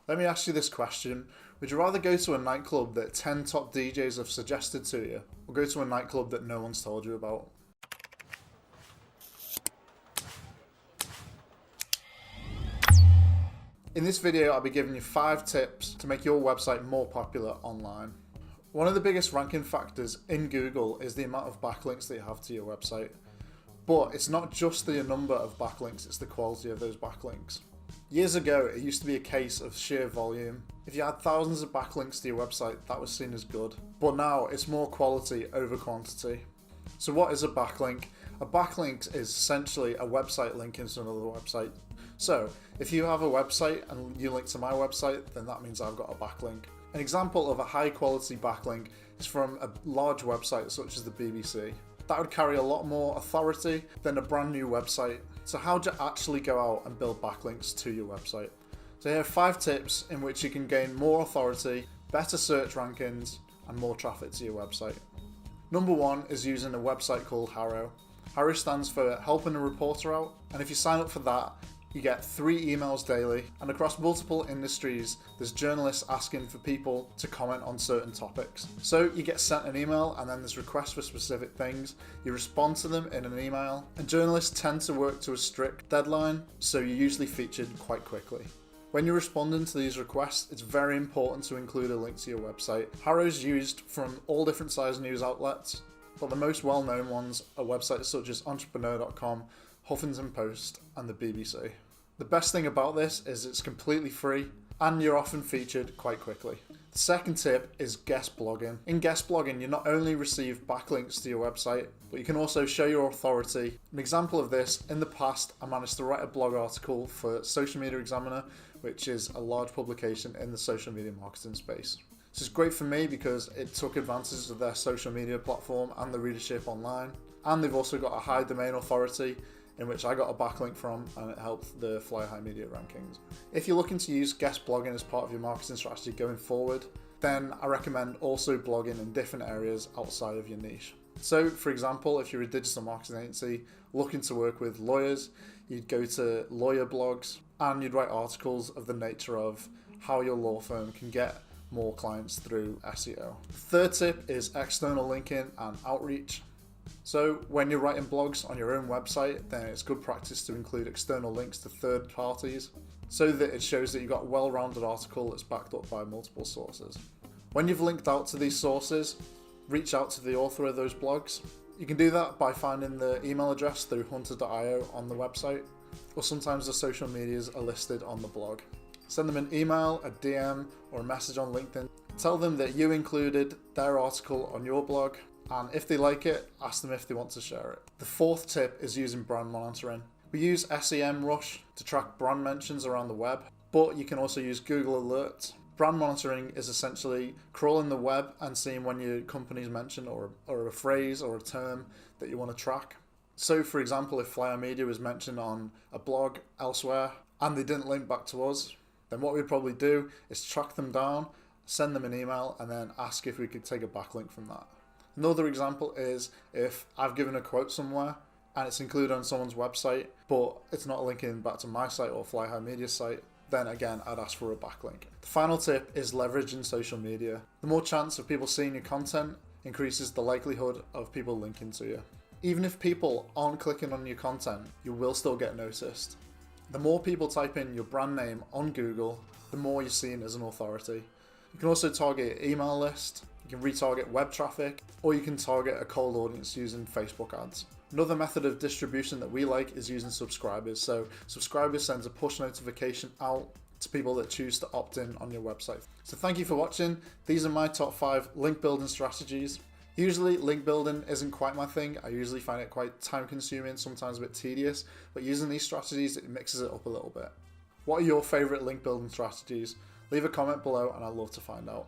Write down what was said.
Let me ask you this question. Would you rather go to a nightclub that 10 top DJs have suggested to you, or go to a nightclub that no one's told you about? In this video, I'll be giving you 5 tips to make your website more popular online. One of the biggest ranking factors in Google is the amount of backlinks that you have to your website. But it's not just the number of backlinks, it's the quality of those backlinks. Years ago, it used to be a case of sheer volume. If you had thousands of backlinks to your website, that was seen as good. But now, it's more quality over quantity. So what is a backlink? A backlink is essentially a website link into another website. So, if you have a website and you link to my website, then that means I've got a backlink. An example of a high quality backlink is from a large website such as the BBC. That would carry a lot more authority than a brand new website. So how do you actually go out and build backlinks to your website? So here are 5 tips in which you can gain more authority, better search rankings, and more traffic to your website. Number 1 is using a website called Harrow. Harrow stands for Helping a Reporter Out, and if you sign up for that, you get 3 emails daily, and across multiple industries, there's journalists asking for people to comment on certain topics. So you get sent an email, and then there's requests for specific things. You respond to them in an email, and journalists tend to work to a strict deadline, so you're usually featured quite quickly. When you're responding to these requests, it's very important to include a link to your website. Harrow's used from all different size news outlets, but the most well-known ones are websites such as entrepreneur.com, Huffington Post, and the BBC. The best thing about this is it's completely free and you're often featured quite quickly. The second tip is guest blogging. In guest blogging, you not only receive backlinks to your website, but you can also show your authority. An example of this, in the past, I managed to write a blog article for Social Media Examiner, which is a large publication in the social media marketing space. This is great for me because it took advantage of their social media platform and the readership online. And they've also got a high domain authority, in which I got a backlink from, and it helped the Fly High Media rankings. If you're looking to use guest blogging as part of your marketing strategy going forward, then I recommend also blogging in different areas outside of your niche. So, for example, if you're a digital marketing agency looking to work with lawyers, you'd go to lawyer blogs and you'd write articles of the nature of how your law firm can get more clients through SEO. The third tip is external linking and outreach. So when you're writing blogs on your own website, then it's good practice to include external links to third parties so that it shows that you've got a well-rounded article that's backed up by multiple sources. When you've linked out to these sources, reach out to the author of those blogs. You can do that by finding the email address through hunter.io on the website, or sometimes the social medias are listed on the blog. Send them an email, a DM, or a message on LinkedIn. Tell them that you included their article on your blog, and if they like it, ask them if they want to share it. The fourth tip is using brand monitoring. We use SEMrush to track brand mentions around the web, but you can also use Google Alerts. Brand monitoring is essentially crawling the web and seeing when your company's mentioned or a phrase or a term that you want to track. So for example, if Flyer Media was mentioned on a blog elsewhere and they didn't link back to us, then what we'd probably do is track them down, send them an email, and then ask if we could take a backlink from that. Another example is if I've given a quote somewhere and it's included on someone's website, but it's not linking back to my site or Fly High Media site, then again, I'd ask for a backlink. The final tip is leveraging social media. The more chance of people seeing your content increases the likelihood of people linking to you. Even if people aren't clicking on your content, you will still get noticed. The more people type in your brand name on Google, the more you're seen as an authority. You can also target your email list. You can retarget web traffic, or you can target a cold audience using Facebook ads. Another method of distribution that we like is using subscribers. So subscribers sends a push notification out to people that choose to opt in on your website. So thank you for watching. These are my top 5 link building strategies. Usually link building isn't quite my thing. I usually find it quite time consuming, sometimes a bit tedious, but using these strategies, it mixes it up a little bit. What are your favorite link building strategies? Leave a comment below and I'd love to find out.